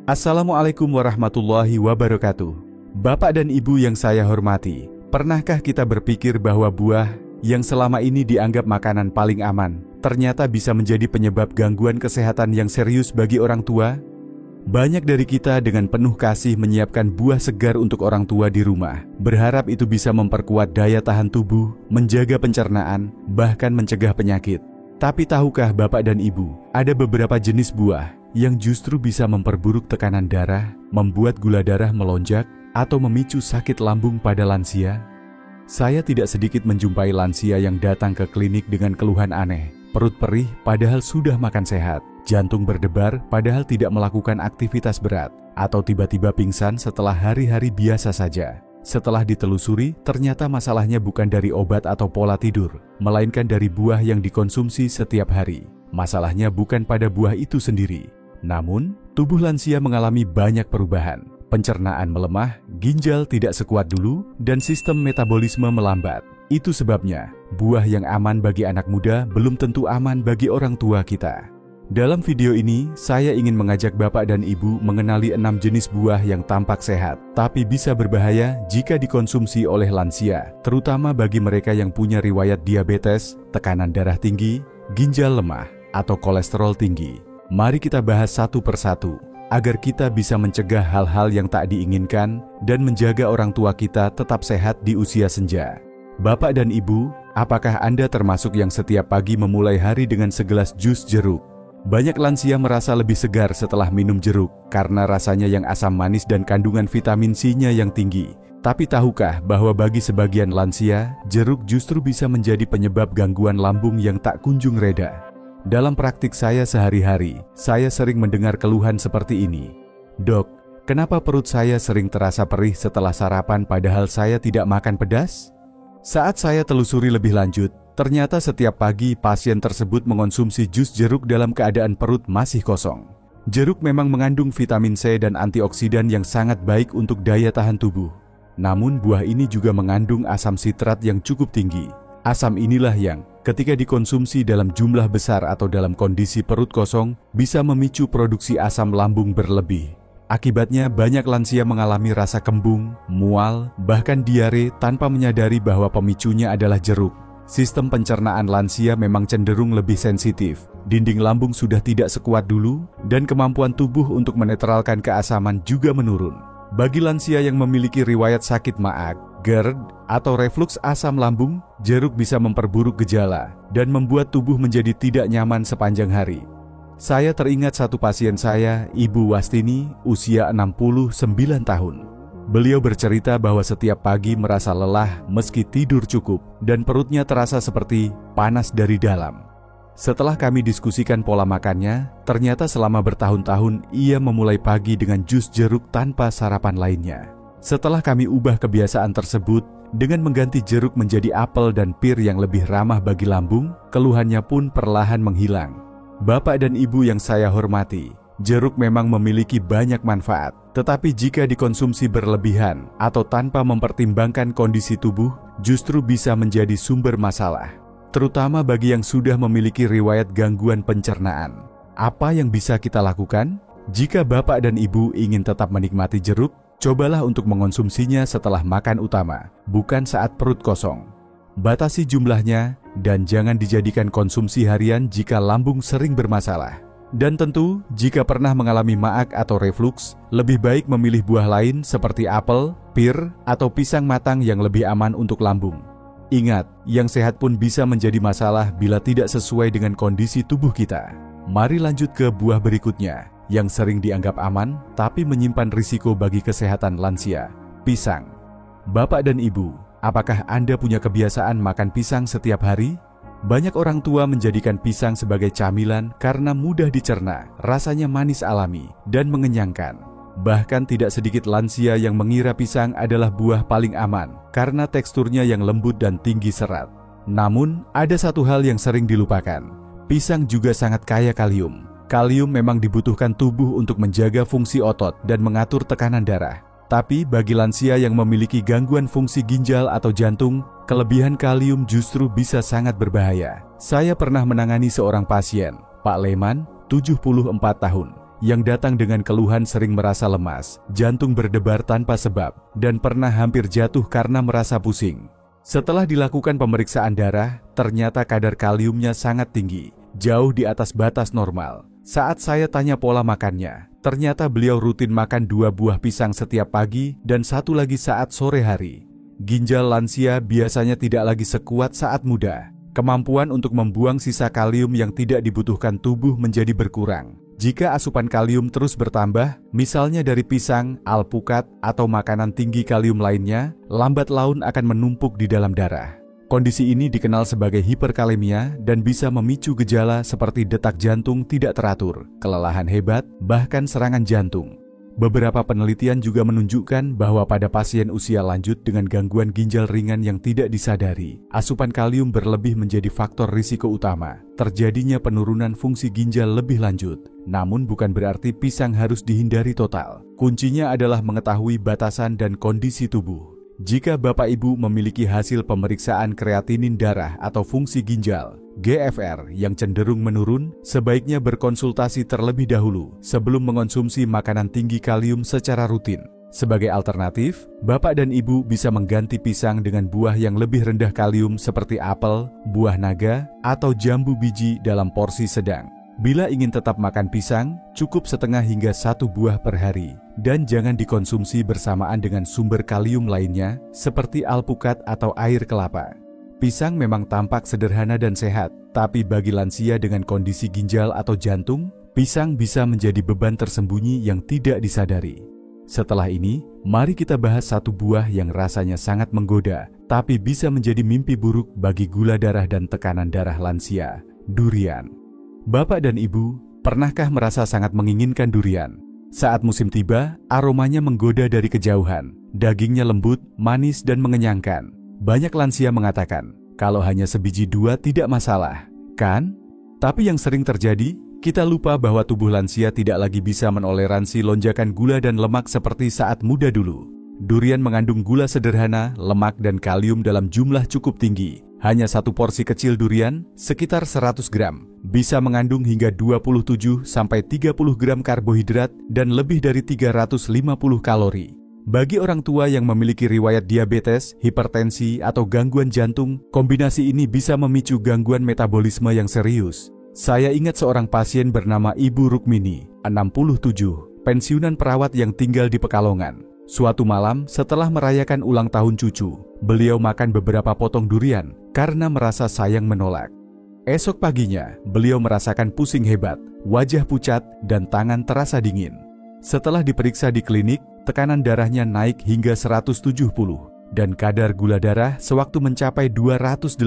Assalamualaikum warahmatullahi wabarakatuh. Bapak dan Ibu yang saya hormati, pernahkah kita berpikir bahwa buah yang selama ini dianggap makanan paling aman, ternyata bisa menjadi penyebab gangguan kesehatan yang serius bagi orang tua? Banyak dari kita dengan penuh kasih menyiapkan buah segar untuk orang tua di rumah, berharap itu bisa memperkuat daya tahan tubuh, menjaga pencernaan, bahkan mencegah penyakit. Tapi tahukah Bapak dan Ibu, ada beberapa jenis buah yang justru bisa memperburuk tekanan darah, membuat gula darah melonjak, atau memicu sakit lambung pada lansia? Saya tidak sedikit menjumpai lansia yang datang ke klinik dengan keluhan aneh, perut perih padahal sudah makan sehat, jantung berdebar padahal tidak melakukan aktivitas berat, atau tiba-tiba pingsan setelah hari-hari biasa saja. Setelah ditelusuri, ternyata masalahnya bukan dari obat atau pola tidur, melainkan dari buah yang dikonsumsi setiap hari. Masalahnya bukan pada buah itu sendiri. Namun, tubuh lansia mengalami banyak perubahan. Pencernaan melemah, ginjal tidak sekuat dulu, dan sistem metabolisme melambat. Itu sebabnya, buah yang aman bagi anak muda belum tentu aman bagi orang tua kita. Dalam video ini, saya ingin mengajak Bapak dan Ibu mengenali 6 jenis buah yang tampak sehat, tapi bisa berbahaya jika dikonsumsi oleh lansia, terutama bagi mereka yang punya riwayat diabetes, tekanan darah tinggi, ginjal lemah, atau kolesterol tinggi. Mari kita bahas satu persatu, agar kita bisa mencegah hal-hal yang tak diinginkan dan menjaga orang tua kita tetap sehat di usia senja. Bapak dan Ibu, apakah Anda termasuk yang setiap pagi memulai hari dengan segelas jus jeruk? Banyak lansia merasa lebih segar setelah minum jeruk, karena rasanya yang asam manis dan kandungan vitamin C-nya yang tinggi. Tapi tahukah bahwa bagi sebagian lansia, jeruk justru bisa menjadi penyebab gangguan lambung yang tak kunjung reda? Dalam praktik saya sehari-hari, saya sering mendengar keluhan seperti ini. Dok, kenapa perut saya sering terasa perih setelah sarapan padahal saya tidak makan pedas? Saat saya telusuri lebih lanjut, ternyata setiap pagi pasien tersebut mengonsumsi jus jeruk dalam keadaan perut masih kosong. Jeruk memang mengandung vitamin C dan antioksidan yang sangat baik untuk daya tahan tubuh. Namun buah ini juga mengandung asam sitrat yang cukup tinggi. Asam inilah yang, ketika dikonsumsi dalam jumlah besar atau dalam kondisi perut kosong, bisa memicu produksi asam lambung berlebih. Akibatnya banyak lansia mengalami rasa kembung, mual, bahkan diare tanpa menyadari bahwa pemicunya adalah jeruk. Sistem pencernaan lansia memang cenderung lebih sensitif. Dinding lambung sudah tidak sekuat dulu, dan kemampuan tubuh untuk menetralkan keasaman juga menurun. Bagi lansia yang memiliki riwayat sakit maag, GERD, atau refluks asam lambung, jeruk bisa memperburuk gejala dan membuat tubuh menjadi tidak nyaman sepanjang hari. Saya teringat satu pasien saya, Ibu Wastini, usia 69 tahun. Beliau bercerita bahwa setiap pagi merasa lelah meski tidur cukup dan perutnya terasa seperti panas dari dalam. Setelah kami diskusikan pola makannya, ternyata selama bertahun-tahun ia memulai pagi dengan jus jeruk tanpa sarapan lainnya. Setelah kami ubah kebiasaan tersebut dengan mengganti jeruk menjadi apel dan pir yang lebih ramah bagi lambung, keluhannya pun perlahan menghilang. Bapak dan Ibu yang saya hormati, jeruk memang memiliki banyak manfaat, tetapi jika dikonsumsi berlebihan atau tanpa mempertimbangkan kondisi tubuh, justru bisa menjadi sumber masalah, terutama bagi yang sudah memiliki riwayat gangguan pencernaan. Apa yang bisa kita lakukan? Jika Bapak dan Ibu ingin tetap menikmati jeruk, cobalah untuk mengonsumsinya setelah makan utama, bukan saat perut kosong. Batasi jumlahnya dan jangan dijadikan konsumsi harian jika lambung sering bermasalah. Dan tentu, jika pernah mengalami maag atau refluks, lebih baik memilih buah lain seperti apel, pir, atau pisang matang yang lebih aman untuk lambung. Ingat, yang sehat pun bisa menjadi masalah bila tidak sesuai dengan kondisi tubuh kita. Mari lanjut ke buah berikutnya, yang sering dianggap aman, tapi menyimpan risiko bagi kesehatan lansia, pisang. Bapak dan Ibu, apakah Anda punya kebiasaan makan pisang setiap hari? Banyak orang tua menjadikan pisang sebagai camilan karena mudah dicerna, rasanya manis alami, dan mengenyangkan. Bahkan tidak sedikit lansia yang mengira pisang adalah buah paling aman karena teksturnya yang lembut dan tinggi serat. Namun, ada satu hal yang sering dilupakan. Pisang juga sangat kaya kalium. Kalium memang dibutuhkan tubuh untuk menjaga fungsi otot dan mengatur tekanan darah. Tapi bagi lansia yang memiliki gangguan fungsi ginjal atau jantung, kelebihan kalium justru bisa sangat berbahaya. Saya pernah menangani seorang pasien, Pak Leman, 74 tahun. yang datang dengan keluhan sering merasa lemas, jantung berdebar tanpa sebab, dan pernah hampir jatuh karena merasa pusing. Setelah dilakukan pemeriksaan darah, ternyata kadar kaliumnya sangat tinggi, jauh di atas batas normal. Saat saya tanya pola makannya, ternyata beliau rutin makan 2 buah pisang setiap pagi dan 1 lagi saat sore hari. Ginjal lansia biasanya tidak lagi sekuat saat muda. Kemampuan untuk membuang sisa kalium yang tidak dibutuhkan tubuh menjadi berkurang. Jika asupan kalium terus bertambah, misalnya dari pisang, alpukat, atau makanan tinggi kalium lainnya, lambat laun akan menumpuk di dalam darah. Kondisi ini dikenal sebagai hiperkalemia dan bisa memicu gejala seperti detak jantung tidak teratur, kelelahan hebat, bahkan serangan jantung. Beberapa penelitian juga menunjukkan bahwa pada pasien usia lanjut dengan gangguan ginjal ringan yang tidak disadari, asupan kalium berlebih menjadi faktor risiko utama terjadinya penurunan fungsi ginjal lebih lanjut. Namun bukan berarti pisang harus dihindari total. Kuncinya adalah mengetahui batasan dan kondisi tubuh. Jika Bapak Ibu memiliki hasil pemeriksaan kreatinin darah atau fungsi ginjal, GFR, yang cenderung menurun, sebaiknya berkonsultasi terlebih dahulu sebelum mengonsumsi makanan tinggi kalium secara rutin. Sebagai alternatif, Bapak dan Ibu bisa mengganti pisang dengan buah yang lebih rendah kalium seperti apel, buah naga, atau jambu biji dalam porsi sedang. Bila ingin tetap makan pisang, cukup setengah hingga 1 buah per hari, dan jangan dikonsumsi bersamaan dengan sumber kalium lainnya seperti alpukat atau air kelapa. Pisang memang tampak sederhana dan sehat, tapi bagi lansia dengan kondisi ginjal atau jantung, pisang bisa menjadi beban tersembunyi yang tidak disadari. Setelah ini, mari kita bahas 1 buah yang rasanya sangat menggoda, tapi bisa menjadi mimpi buruk bagi gula darah dan tekanan darah lansia, durian. Bapak dan Ibu, pernahkah merasa sangat menginginkan durian? Saat musim tiba, aromanya menggoda dari kejauhan, dagingnya lembut, manis, dan mengenyangkan. Banyak lansia mengatakan, kalau hanya sebiji 2 tidak masalah, kan? Tapi yang sering terjadi, kita lupa bahwa tubuh lansia tidak lagi bisa menoleransi lonjakan gula dan lemak seperti saat muda dulu. Durian mengandung gula sederhana, lemak, dan kalium dalam jumlah cukup tinggi. Hanya 1 porsi kecil durian, sekitar 100 gram, bisa mengandung hingga 27-30 gram karbohidrat dan lebih dari 350 kalori. Bagi orang tua yang memiliki riwayat diabetes, hipertensi, atau gangguan jantung, kombinasi ini bisa memicu gangguan metabolisme yang serius. Saya ingat seorang pasien bernama Ibu Rukmini, 67, pensiunan perawat yang tinggal di Pekalongan. Suatu malam, setelah merayakan ulang tahun cucu, beliau makan beberapa potong durian karena merasa sayang menolak. Esok paginya, beliau merasakan pusing hebat, wajah pucat, dan tangan terasa dingin. Setelah diperiksa di klinik, tekanan darahnya naik hingga 170, dan kadar gula darah sewaktu mencapai 285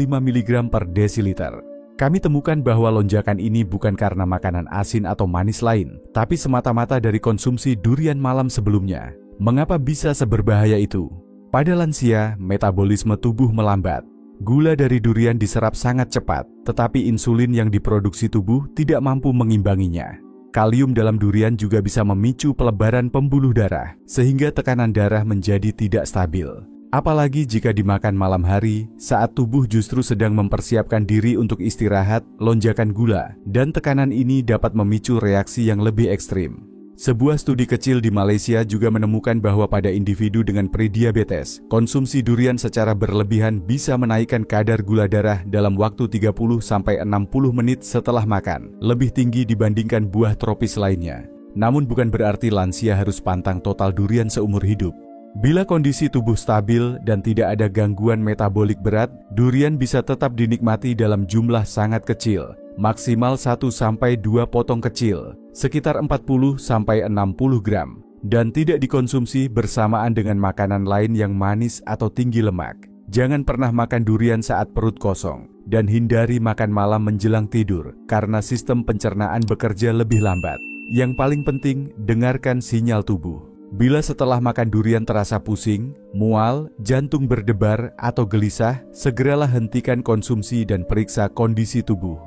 mg per desiliter. Kami temukan bahwa lonjakan ini bukan karena makanan asin atau manis lain, tapi semata-mata dari konsumsi durian malam sebelumnya. Mengapa bisa seberbahaya itu? Pada lansia, metabolisme tubuh melambat. Gula dari durian diserap sangat cepat, tetapi insulin yang diproduksi tubuh tidak mampu mengimbanginya. Kalium dalam durian juga bisa memicu pelebaran pembuluh darah, sehingga tekanan darah menjadi tidak stabil. Apalagi jika dimakan malam hari, saat tubuh justru sedang mempersiapkan diri untuk istirahat, lonjakan gula dan tekanan ini dapat memicu reaksi yang lebih ekstrim. Sebuah studi kecil di Malaysia juga menemukan bahwa pada individu dengan prediabetes, konsumsi durian secara berlebihan bisa menaikkan kadar gula darah dalam waktu 30-60 menit setelah makan, lebih tinggi dibandingkan buah tropis lainnya. Namun bukan berarti lansia harus pantang total durian seumur hidup. Bila kondisi tubuh stabil dan tidak ada gangguan metabolik berat, durian bisa tetap dinikmati dalam jumlah sangat kecil, maksimal 1-2 potong kecil, sekitar 40-60 gram, dan tidak dikonsumsi bersamaan dengan makanan lain yang manis atau tinggi lemak. Jangan pernah makan durian saat perut kosong, dan hindari makan malam menjelang tidur, karena sistem pencernaan bekerja lebih lambat. Yang paling penting, dengarkan sinyal tubuh. Bila setelah makan durian terasa pusing, mual, jantung berdebar, atau gelisah, segeralah hentikan konsumsi dan periksa kondisi tubuh.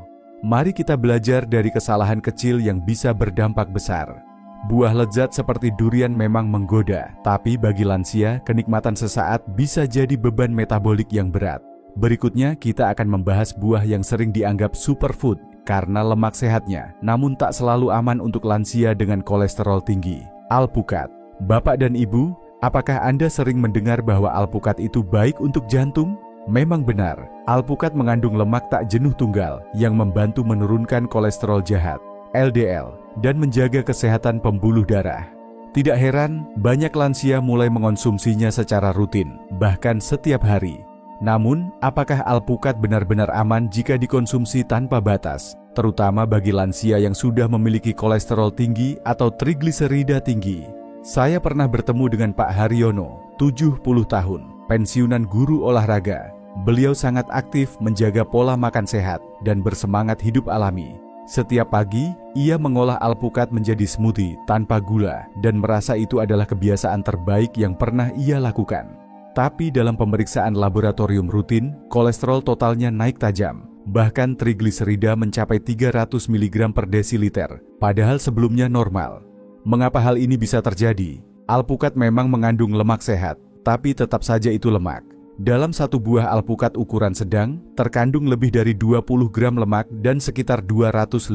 Mari kita belajar dari kesalahan kecil yang bisa berdampak besar. Buah lezat seperti durian memang menggoda, tapi bagi lansia, kenikmatan sesaat bisa jadi beban metabolik yang berat. Berikutnya, kita akan membahas buah yang sering dianggap superfood, karena lemak sehatnya, namun tak selalu aman untuk lansia dengan kolesterol tinggi. Alpukat. Bapak dan Ibu, apakah Anda sering mendengar bahwa alpukat itu baik untuk jantung? Memang benar, alpukat mengandung lemak tak jenuh tunggal yang membantu menurunkan kolesterol jahat, LDL, dan menjaga kesehatan pembuluh darah. Tidak heran, banyak lansia mulai mengonsumsinya secara rutin, bahkan setiap hari. Namun, apakah alpukat benar-benar aman jika dikonsumsi tanpa batas, terutama bagi lansia yang sudah memiliki kolesterol tinggi atau trigliserida tinggi? Saya pernah bertemu dengan Pak Haryono, 70 tahun, pensiunan guru olahraga. Beliau sangat aktif menjaga pola makan sehat dan bersemangat hidup alami. Setiap pagi, ia mengolah alpukat menjadi smoothie tanpa gula dan merasa itu adalah kebiasaan terbaik yang pernah ia lakukan. Tapi dalam pemeriksaan laboratorium rutin, kolesterol totalnya naik tajam. Bahkan trigliserida mencapai 300 mg per desiliter, padahal sebelumnya normal. Mengapa hal ini bisa terjadi? Alpukat memang mengandung lemak sehat, tapi tetap saja itu lemak. Dalam satu buah alpukat ukuran sedang, terkandung lebih dari 20 gram lemak dan sekitar 250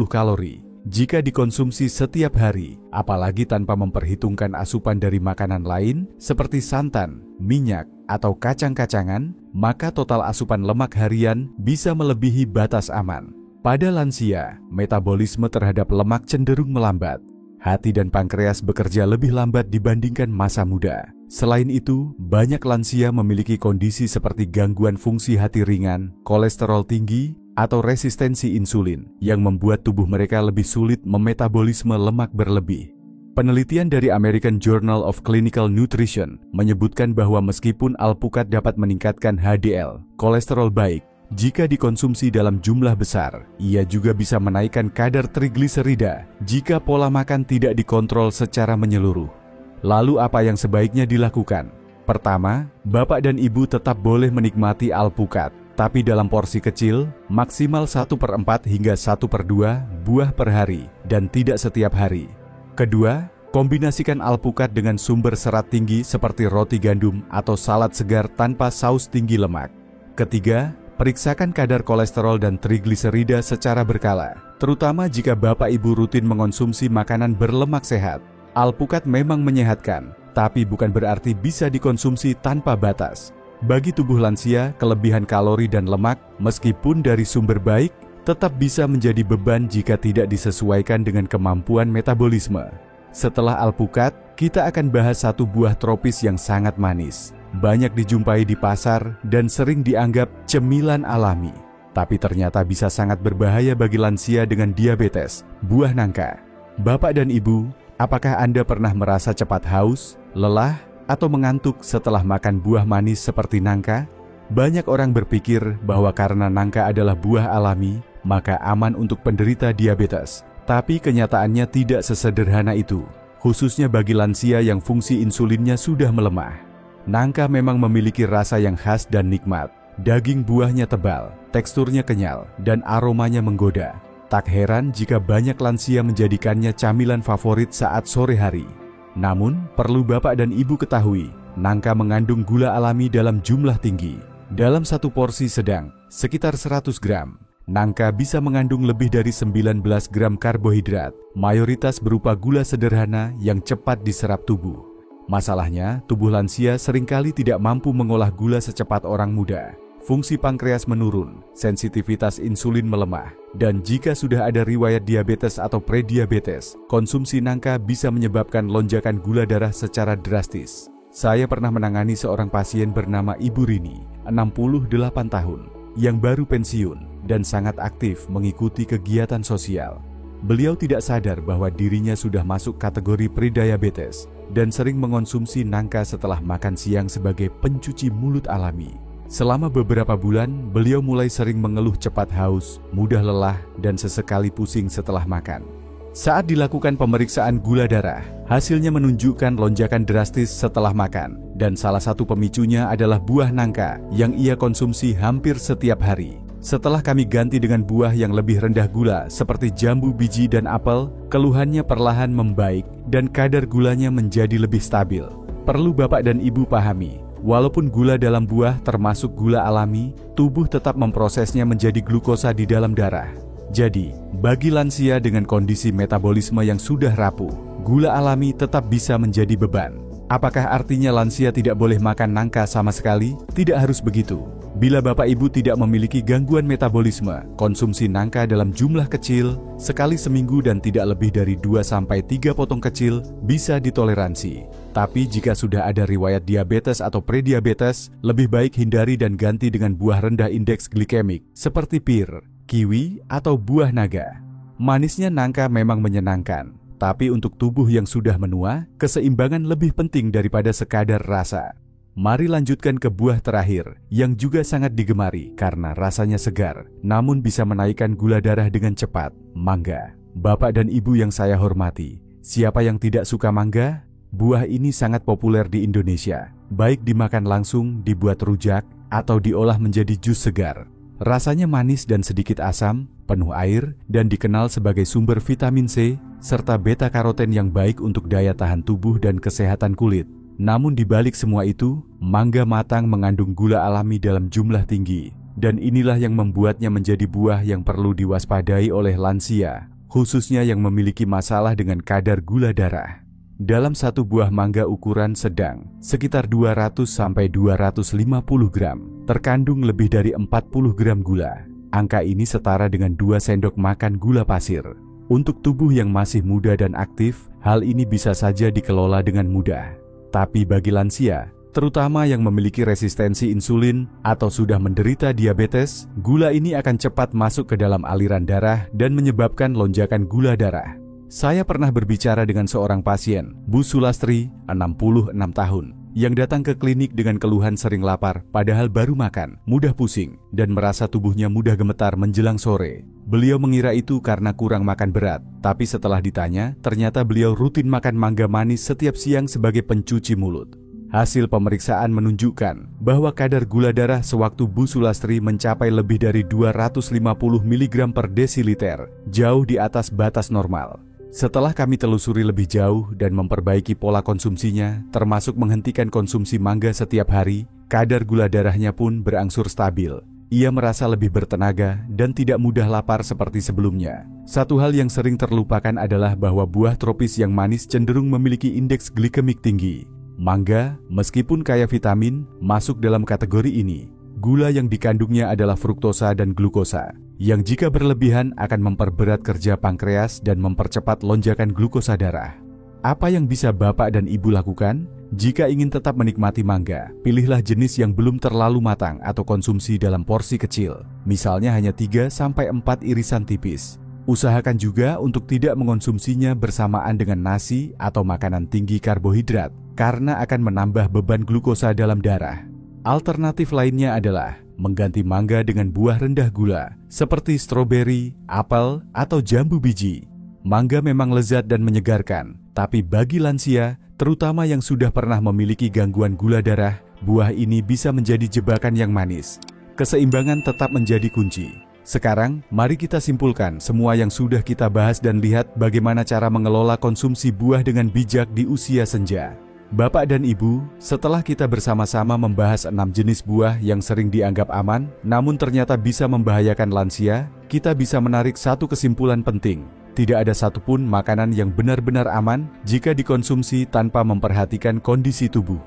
kalori. Jika dikonsumsi setiap hari, apalagi tanpa memperhitungkan asupan dari makanan lain seperti santan, minyak, atau kacang-kacangan, maka total asupan lemak harian bisa melebihi batas aman. Pada lansia, metabolisme terhadap lemak cenderung melambat. Hati dan pankreas bekerja lebih lambat dibandingkan masa muda. Selain itu, banyak lansia memiliki kondisi seperti gangguan fungsi hati ringan, kolesterol tinggi, atau resistensi insulin yang membuat tubuh mereka lebih sulit memetabolisme lemak berlebih. Penelitian dari American Journal of Clinical Nutrition menyebutkan bahwa meskipun alpukat dapat meningkatkan HDL, kolesterol baik, jika dikonsumsi dalam jumlah besar, ia juga bisa menaikkan kadar trigliserida jika pola makan tidak dikontrol secara menyeluruh. Lalu apa yang sebaiknya dilakukan? Pertama, Bapak dan Ibu tetap boleh menikmati alpukat, tapi dalam porsi kecil, maksimal 1/4 hingga 1/2 buah per hari, dan tidak setiap hari. Kedua, kombinasikan alpukat dengan sumber serat tinggi seperti roti gandum atau salad segar tanpa saus tinggi lemak. Ketiga, periksakan kadar kolesterol dan trigliserida secara berkala, terutama jika Bapak Ibu rutin mengonsumsi makanan berlemak sehat. Alpukat memang menyehatkan, tapi bukan berarti bisa dikonsumsi tanpa batas. Bagi tubuh lansia, kelebihan kalori dan lemak, meskipun dari sumber baik, tetap bisa menjadi beban jika tidak disesuaikan dengan kemampuan metabolisme. Setelah alpukat, kita akan bahas satu buah tropis yang sangat manis. Banyak dijumpai di pasar dan sering dianggap cemilan alami. Tapi ternyata bisa sangat berbahaya bagi lansia dengan diabetes, buah nangka. Bapak dan Ibu, apakah Anda pernah merasa cepat haus, lelah, atau mengantuk setelah makan buah manis seperti nangka? Banyak orang berpikir bahwa karena nangka adalah buah alami, maka aman untuk penderita diabetes. Tapi kenyataannya tidak sesederhana itu, khususnya bagi lansia yang fungsi insulinnya sudah melemah. Nangka memang memiliki rasa yang khas dan nikmat. Daging buahnya tebal, teksturnya kenyal, dan aromanya menggoda. Tak heran jika banyak lansia menjadikannya camilan favorit saat sore hari. Namun, perlu Bapak dan Ibu ketahui, nangka mengandung gula alami dalam jumlah tinggi. Dalam satu porsi sedang, sekitar 100 gram, nangka bisa mengandung lebih dari 19 gram karbohidrat, mayoritas berupa gula sederhana yang cepat diserap tubuh. Masalahnya, tubuh lansia seringkali tidak mampu mengolah gula secepat orang muda. Fungsi pankreas menurun, sensitivitas insulin melemah, dan jika sudah ada riwayat diabetes atau prediabetes, konsumsi nangka bisa menyebabkan lonjakan gula darah secara drastis. Saya pernah menangani seorang pasien bernama Ibu Rini, 68 tahun, yang baru pensiun dan sangat aktif mengikuti kegiatan sosial. Beliau tidak sadar bahwa dirinya sudah masuk kategori prediabetes dan sering mengonsumsi nangka setelah makan siang sebagai pencuci mulut alami. Selama beberapa bulan, beliau mulai sering mengeluh cepat haus, mudah lelah, dan sesekali pusing setelah makan. Saat dilakukan pemeriksaan gula darah, hasilnya menunjukkan lonjakan drastis setelah makan, dan salah satu pemicunya adalah buah nangka yang ia konsumsi hampir setiap hari. Setelah kami ganti dengan buah yang lebih rendah gula seperti jambu biji dan apel, keluhannya perlahan membaik dan kadar gulanya menjadi lebih stabil. Perlu Bapak dan Ibu pahami, walaupun gula dalam buah termasuk gula alami, tubuh tetap memprosesnya menjadi glukosa di dalam darah. Jadi, bagi lansia dengan kondisi metabolisme yang sudah rapuh, gula alami tetap bisa menjadi beban. Apakah artinya lansia tidak boleh makan nangka sama sekali? Tidak harus begitu. Bila Bapak Ibu tidak memiliki gangguan metabolisme, konsumsi nangka dalam jumlah kecil, sekali seminggu dan tidak lebih dari 2-3 potong kecil, bisa ditoleransi. Tapi jika sudah ada riwayat diabetes atau prediabetes, lebih baik hindari dan ganti dengan buah rendah indeks glikemik, seperti pir, kiwi, atau buah naga. Manisnya nangka memang menyenangkan, tapi untuk tubuh yang sudah menua, keseimbangan lebih penting daripada sekadar rasa. Mari lanjutkan ke buah terakhir, yang juga sangat digemari karena rasanya segar, namun bisa menaikkan gula darah dengan cepat, mangga. Bapak dan Ibu yang saya hormati, siapa yang tidak suka mangga? Buah ini sangat populer di Indonesia, baik dimakan langsung, dibuat rujak, atau diolah menjadi jus segar. Rasanya manis dan sedikit asam, penuh air, dan dikenal sebagai sumber vitamin C, serta beta-karoten yang baik untuk daya tahan tubuh dan kesehatan kulit. Namun di balik semua itu, mangga matang mengandung gula alami dalam jumlah tinggi, dan inilah yang membuatnya menjadi buah yang perlu diwaspadai oleh lansia, khususnya yang memiliki masalah dengan kadar gula darah. Dalam satu buah mangga ukuran sedang, sekitar 200-250 gram, terkandung lebih dari 40 gram gula. Angka ini setara dengan 2 sendok makan gula pasir. Untuk tubuh yang masih muda dan aktif, hal ini bisa saja dikelola dengan mudah. Tapi bagi lansia, terutama yang memiliki resistensi insulin atau sudah menderita diabetes, gula ini akan cepat masuk ke dalam aliran darah dan menyebabkan lonjakan gula darah. Saya pernah berbicara dengan seorang pasien, Bu Sulastri, 66 tahun, yang datang ke klinik dengan keluhan sering lapar, padahal baru makan, mudah pusing, dan merasa tubuhnya mudah gemetar menjelang sore. Beliau mengira itu karena kurang makan berat, tapi setelah ditanya, ternyata beliau rutin makan mangga manis setiap siang sebagai pencuci mulut. Hasil pemeriksaan menunjukkan bahwa kadar gula darah sewaktu Bu Sulastri mencapai lebih dari 250 mg per desiliter, jauh di atas batas normal. Setelah kami telusuri lebih jauh dan memperbaiki pola konsumsinya, termasuk menghentikan konsumsi mangga setiap hari, kadar gula darahnya pun berangsur stabil. Ia merasa lebih bertenaga dan tidak mudah lapar seperti sebelumnya. Satu hal yang sering terlupakan adalah bahwa buah tropis yang manis cenderung memiliki indeks glikemik tinggi. Mangga, meskipun kaya vitamin, masuk dalam kategori ini. Gula yang dikandungnya adalah fruktosa dan glukosa, yang jika berlebihan akan memperberat kerja pankreas dan mempercepat lonjakan glukosa darah. Apa yang bisa Bapak dan Ibu lakukan? Jika ingin tetap menikmati mangga, pilihlah jenis yang belum terlalu matang atau konsumsi dalam porsi kecil, misalnya hanya 3-4 irisan tipis. Usahakan juga untuk tidak mengonsumsinya bersamaan dengan nasi atau makanan tinggi karbohidrat, karena akan menambah beban glukosa dalam darah. Alternatif lainnya adalah mengganti mangga dengan buah rendah gula, seperti stroberi, apel, atau jambu biji. Mangga memang lezat dan menyegarkan, tapi bagi lansia, terutama yang sudah pernah memiliki gangguan gula darah, buah ini bisa menjadi jebakan yang manis. Keseimbangan tetap menjadi kunci. Sekarang, mari kita simpulkan semua yang sudah kita bahas dan lihat bagaimana cara mengelola konsumsi buah dengan bijak di usia senja. Bapak dan Ibu, setelah kita bersama-sama membahas 6 jenis buah yang sering dianggap aman, namun ternyata bisa membahayakan lansia, kita bisa menarik satu kesimpulan penting. Tidak ada satupun makanan yang benar-benar aman jika dikonsumsi tanpa memperhatikan kondisi tubuh.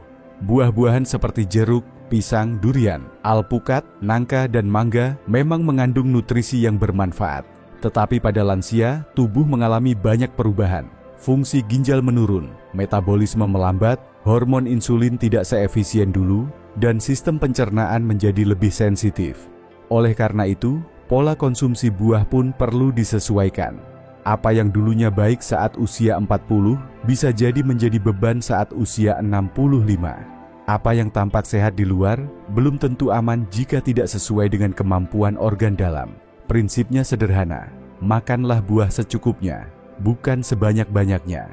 Buah-buahan seperti jeruk, pisang, durian, alpukat, nangka, dan mangga memang mengandung nutrisi yang bermanfaat. Tetapi pada lansia, tubuh mengalami banyak perubahan. Fungsi ginjal menurun, metabolisme melambat, hormon insulin tidak seefisien dulu, dan sistem pencernaan menjadi lebih sensitif. Oleh karena itu, pola konsumsi buah pun perlu disesuaikan. Apa yang dulunya baik saat usia 40, bisa jadi menjadi beban saat usia 65. Apa yang tampak sehat di luar, belum tentu aman jika tidak sesuai dengan kemampuan organ dalam. Prinsipnya sederhana, makanlah buah secukupnya, bukan sebanyak-banyaknya.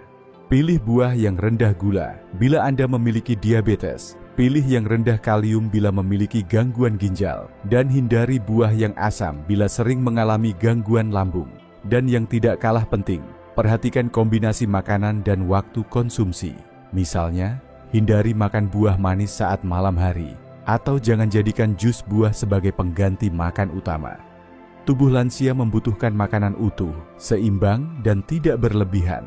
Pilih buah yang rendah gula bila Anda memiliki diabetes. Pilih yang rendah kalium bila memiliki gangguan ginjal. Dan hindari buah yang asam bila sering mengalami gangguan lambung. Dan yang tidak kalah penting, perhatikan kombinasi makanan dan waktu konsumsi. Misalnya, hindari makan buah manis saat malam hari. Atau jangan jadikan jus buah sebagai pengganti makan utama. tubuh lansia membutuhkan makanan utuh, seimbang, dan tidak berlebihan.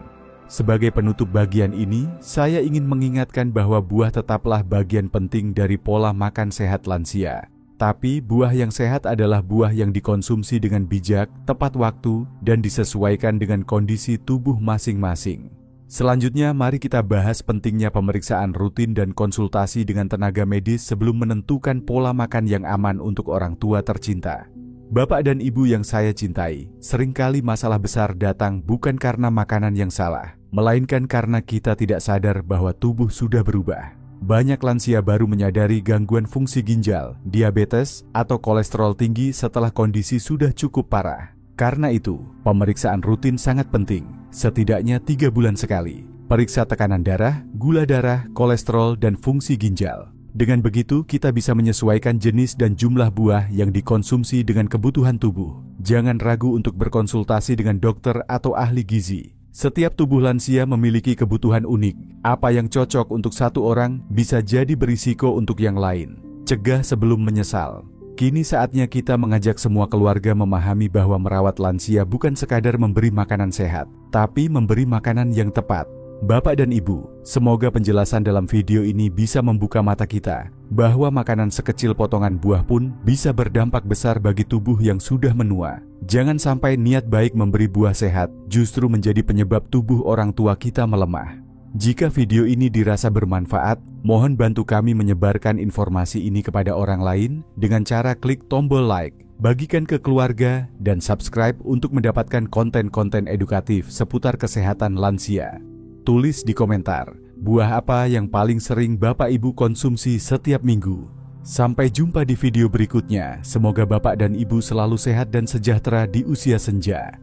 Sebagai penutup bagian ini, saya ingin mengingatkan bahwa buah tetaplah bagian penting dari pola makan sehat lansia. Tapi buah yang sehat adalah buah yang dikonsumsi dengan bijak, tepat waktu, dan disesuaikan dengan kondisi tubuh masing-masing. Selanjutnya, mari kita bahas pentingnya pemeriksaan rutin dan konsultasi dengan tenaga medis sebelum menentukan pola makan yang aman untuk orang tua tercinta. Bapak dan Ibu yang saya cintai, seringkali masalah besar datang bukan karena makanan yang salah, melainkan karena kita tidak sadar bahwa tubuh sudah berubah. Banyak lansia baru menyadari gangguan fungsi ginjal, diabetes, atau kolesterol tinggi setelah kondisi sudah cukup parah. Karena itu, pemeriksaan rutin sangat penting, setidaknya 3 bulan sekali. Periksa tekanan darah, gula darah, kolesterol, dan fungsi ginjal. Dengan begitu, kita bisa menyesuaikan jenis dan jumlah buah yang dikonsumsi dengan kebutuhan tubuh. Jangan ragu untuk berkonsultasi dengan dokter atau ahli gizi. Setiap tubuh lansia memiliki kebutuhan unik. Apa yang cocok untuk satu orang bisa jadi berisiko untuk yang lain. Cegah sebelum menyesal. Kini saatnya kita mengajak semua keluarga memahami bahwa merawat lansia bukan sekadar memberi makanan sehat, tapi memberi makanan yang tepat. Bapak dan Ibu, semoga penjelasan dalam video ini bisa membuka mata kita bahwa makanan sekecil potongan buah pun bisa berdampak besar bagi tubuh yang sudah menua. Jangan sampai niat baik memberi buah sehat justru menjadi penyebab tubuh orang tua kita melemah. Jika video ini dirasa bermanfaat, mohon bantu kami menyebarkan informasi ini kepada orang lain dengan cara klik tombol like, bagikan ke keluarga, dan subscribe untuk mendapatkan konten-konten edukatif seputar kesehatan lansia. Tulis di komentar, buah apa yang paling sering Bapak Ibu konsumsi setiap minggu. Sampai jumpa di video berikutnya. Semoga Bapak dan Ibu selalu sehat dan sejahtera di usia senja.